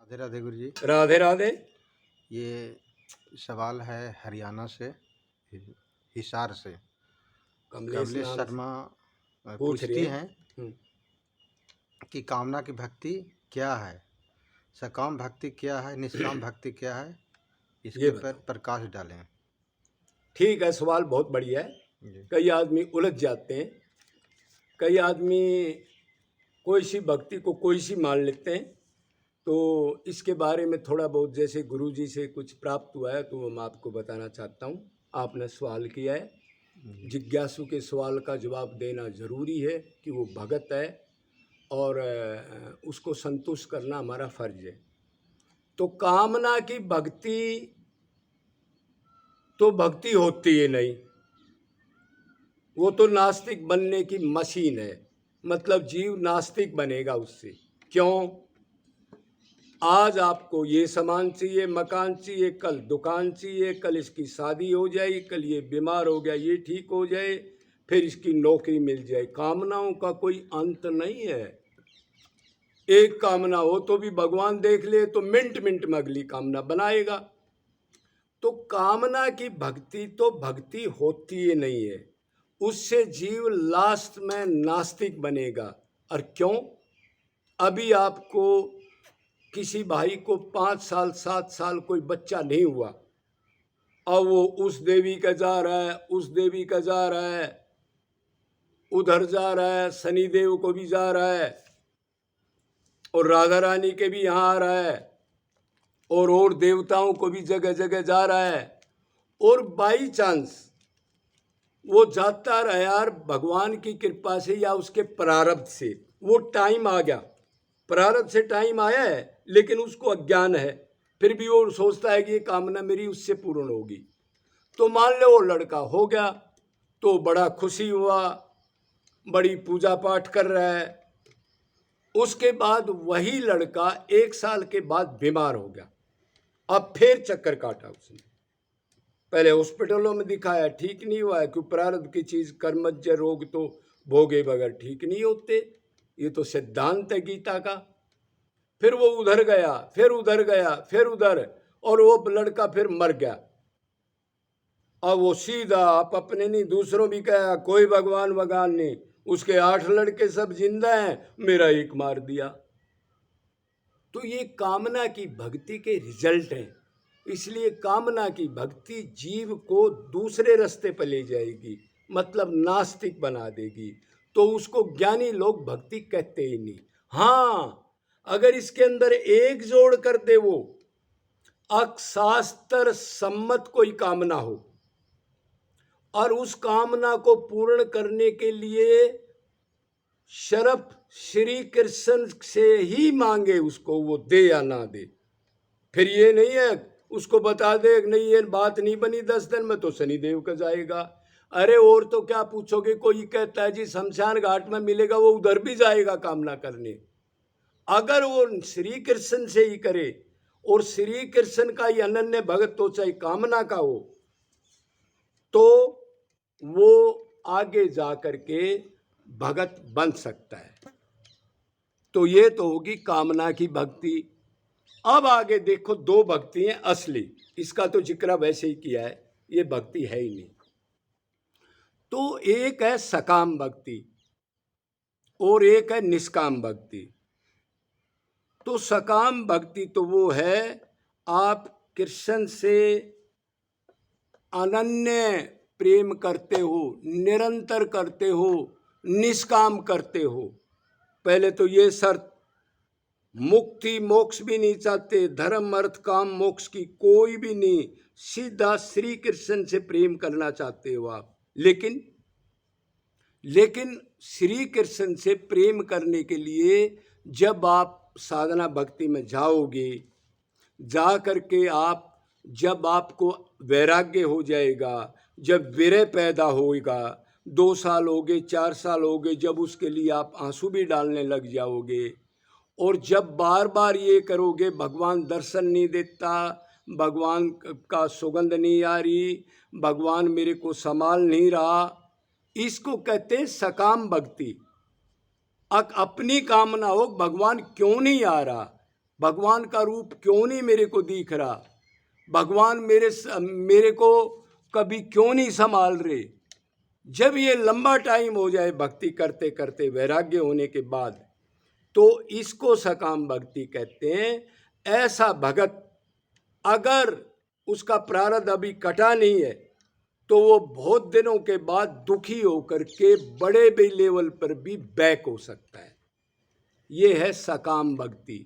राधे राधे गुरु जी। राधे राधे। ये सवाल है हरियाणा से, हिसार से। कमलेश कमलेश नाम से शर्मा पूछ रही पूछती है। हैं कि कामना की भक्ति क्या है, सकाम भक्ति क्या है, निष्काम भक्ति क्या है, इसके ये पर बताओ। प्रकाश डालें। ठीक है, सवाल बहुत बढ़िया है। जी कई आदमी उलझ जाते हैं, कई आदमी कोई सी भक्ति को कोई सी मान लेते हैं। तो इसके बारे में थोड़ा बहुत जैसे गुरु जी से कुछ प्राप्त हुआ है तो मैं आपको बताना चाहता हूँ। आपने सवाल किया है, जिज्ञासु के सवाल का जवाब देना जरूरी है कि वो भगत है और उसको संतुष्ट करना हमारा फर्ज है। तो कामना की भक्ति तो भक्ति होती ही नहीं, वो तो नास्तिक बनने की मशीन है। मतलब जीव नास्तिक बनेगा उससे। क्यों? आज आपको ये सामान चाहिए, मकान चाहिए, कल दुकान चाहिए, कल इसकी शादी हो जाएगी, कल ये बीमार हो गया, ये ठीक हो जाए, फिर इसकी नौकरी मिल जाए। कामनाओं का कोई अंत नहीं है। एक कामना हो तो भी भगवान देख ले तो मिनट मिनट में अगली कामना बनाएगा। तो कामना की भक्ति तो भक्ति होती ही नहीं है, उससे जीव लास्ट में नास्तिक बनेगा। और क्यों? अभी आपको किसी भाई को 5 साल 7 साल कोई बच्चा नहीं हुआ, अब वो उस देवी का जा रहा है, उस देवी का जा रहा है, उधर जा रहा है, शनिदेव को भी जा रहा है और राधा रानी के भी यहाँ आ रहा है और देवताओं को भी जगह जगह जा रहा है। और बाई चांस वो जाता रहा यार, भगवान की कृपा से या उसके प्रारब्ध से वो टाइम आ गया, प्रारब्ध से टाइम आया है, लेकिन उसको अज्ञान है, फिर भी वो सोचता है कि ये कामना मेरी उससे पूर्ण होगी। तो मान लो वो लड़का हो गया तो बड़ा खुशी हुआ, बड़ी पूजा पाठ कर रहा है। उसके बाद वही लड़का 1 साल के बाद बीमार हो गया। अब फिर चक्कर काटा उसने, पहले हॉस्पिटलों में दिखाया, ठीक नहीं हुआ है, क्योंकि प्रारब्ध की चीज कर्मज्य रोग तो भोगे बगैर ठीक नहीं होते, ये तो सिद्धांत है गीता का। फिर वो उधर गया, फिर उधर गया, फिर उधर, और वो लड़का फिर मर गया। अब वो सीधा आप अपने नहीं दूसरों भी कहा, कोई भगवान भगवान नहीं, उसके 8 लड़के सब जिंदा हैं, मेरा एक मार दिया। तो ये कामना की भक्ति के रिजल्ट हैं। इसलिए कामना की भक्ति जीव को दूसरे रास्ते पर ले जाएगी, मतलब नास्तिक बना देगी। तो उसको ज्ञानी लोग भक्ति कहते ही नहीं। हाँ, अगर इसके अंदर एक जोड़ कर दे, वो अशास्त्र सम्मत कोई कामना हो और उस कामना को पूर्ण करने के लिए शर्फ श्री कृष्ण से ही मांगे, उसको वो दे या ना दे। फिर ये नहीं है उसको बता दे नहीं ये बात नहीं बनी 10 दिन में तो शनिदेव का जाएगा। अरे और तो क्या पूछोगे, कोई कहता है जी शमशान घाट में मिलेगा, वो उधर भी जाएगा कामना करने। अगर वो श्री कृष्ण से ही करे और श्री कृष्ण का ही अनन्य भगत तो चाहे कामना का हो, तो वो आगे जा करके भगत बन सकता है। तो ये तो होगी कामना की भक्ति। अब आगे देखो, 2 भक्ति हैं असली, इसका तो जिक्र वैसे ही किया है, ये भक्ति है ही नहीं। तो एक है सकाम भक्ति और एक है निष्काम भक्ति। तो सकाम भक्ति तो वो है आप कृष्ण से अनन्य प्रेम करते हो, निरंतर करते हो, निष्काम करते हो। पहले तो ये शर्त, मुक्ति मोक्ष भी नहीं चाहते, धर्म अर्थ काम मोक्ष की कोई भी नहीं, सीधा श्री कृष्ण से प्रेम करना चाहते हो आप। लेकिन श्री कृष्ण से प्रेम करने के लिए जब आप साधना भक्ति में जाओगे, जा करके आप जब आपको वैराग्य हो जाएगा, जब विरह पैदा होगा, 2 साल हो गए, 4 साल हो गए, जब उसके लिए आप आंसू भी डालने लग जाओगे, और जब बार बार ये करोगे भगवान दर्शन नहीं देता, भगवान का सुगंध नहीं आ रही, भगवान मेरे को संभाल नहीं रहा, इसको कहते हैं सकाम भक्ति। अपनी कामना हो भगवान क्यों नहीं आ रहा, भगवान का रूप क्यों नहीं मेरे को दिख रहा, भगवान मेरे को कभी क्यों नहीं संभाल रहे। जब ये लंबा टाइम हो जाए भक्ति करते करते वैराग्य होने के बाद, तो इसको सकाम भक्ति कहते हैं। ऐसा भगत अगर उसका प्रारब्ध अभी कटा नहीं है तो वो बहुत दिनों के बाद दुखी होकर के बड़े बड़े लेवल पर भी बैक हो सकता है। ये है सकाम भक्ति।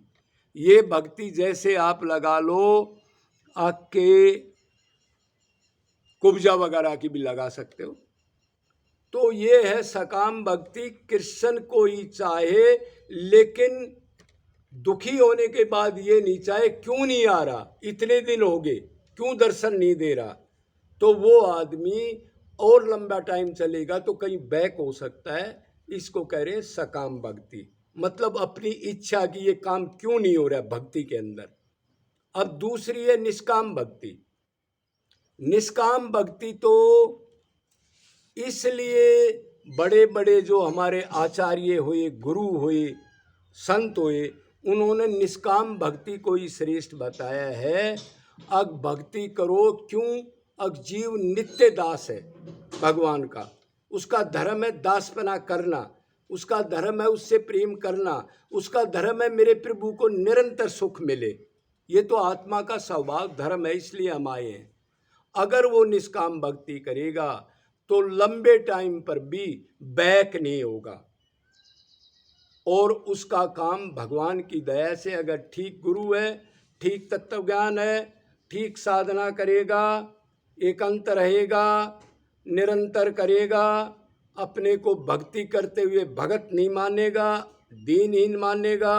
ये भक्ति जैसे आप लगा लो आँख के कुब्जा वगैरह की भी लगा सकते हो। तो ये है सकाम भक्ति। कृष्ण को ही चाहे, लेकिन दुखी होने के बाद ये नहीं चाहे क्यों नहीं आ रहा, इतने दिन हो गए क्यों दर्शन नहीं दे रहा, तो वो आदमी और लंबा टाइम चलेगा तो कहीं बैक हो सकता है। इसको कह रहे हैं सकाम भक्ति। मतलब अपनी इच्छा की ये काम क्यों नहीं हो रहा भक्ति के अंदर। अब दूसरी है निष्काम भक्ति। निष्काम भक्ति तो इसलिए बड़े बड़े जो हमारे आचार्य हुए, गुरु हुए, संत हुए, उन्होंने निष्काम भक्ति को ही श्रेष्ठ बताया है। अग भक्ति करो क्यों, अग जीव नित्य दास है भगवान का। उसका धर्म है दासपना करना, उसका धर्म है उससे प्रेम करना, उसका धर्म है मेरे प्रभु को निरंतर सुख मिले। ये तो आत्मा का स्वभाव धर्म है, इसलिए हम आए हैं। अगर वो निष्काम भक्ति करेगा तो लंबे टाइम पर भी बैक नहीं होगा, और उसका काम भगवान की दया से, अगर ठीक गुरु है, ठीक तत्व ज्ञान है, ठीक साधना करेगा, एकांत रहेगा, निरंतर करेगा, अपने को भक्ति करते हुए भगत नहीं मानेगा, दीनहीन मानेगा,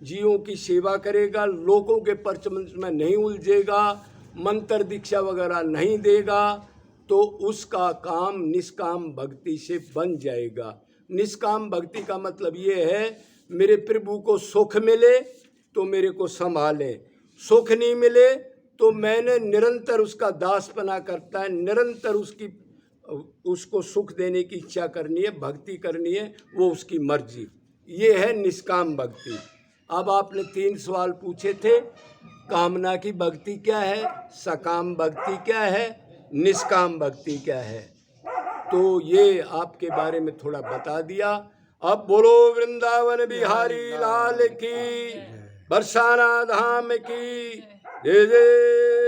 जीवों की सेवा करेगा, लोगों के परचमन में नहीं उलझेगा, मंत्र दीक्षा वगैरह नहीं देगा, तो उसका काम निष्काम भक्ति से बन जाएगा। निष्काम भक्ति का मतलब ये है मेरे प्रभु को सुख मिले तो मेरे को संभाले, सुख नहीं मिले तो मैंने निरंतर उसका दासपना करता है, निरंतर उसको सुख देने की इच्छा करनी है, भक्ति करनी है, वो उसकी मर्जी। ये है निष्काम भक्ति। अब आपने 3 सवाल पूछे थे, कामना की भक्ति क्या है, सकाम भक्ति क्या है, निष्काम भक्ति क्या है, तो ये आपके बारे में थोड़ा बता दिया। अब बोलो वृंदावन बिहारी लाल की, बरसाना धाम की जय जय।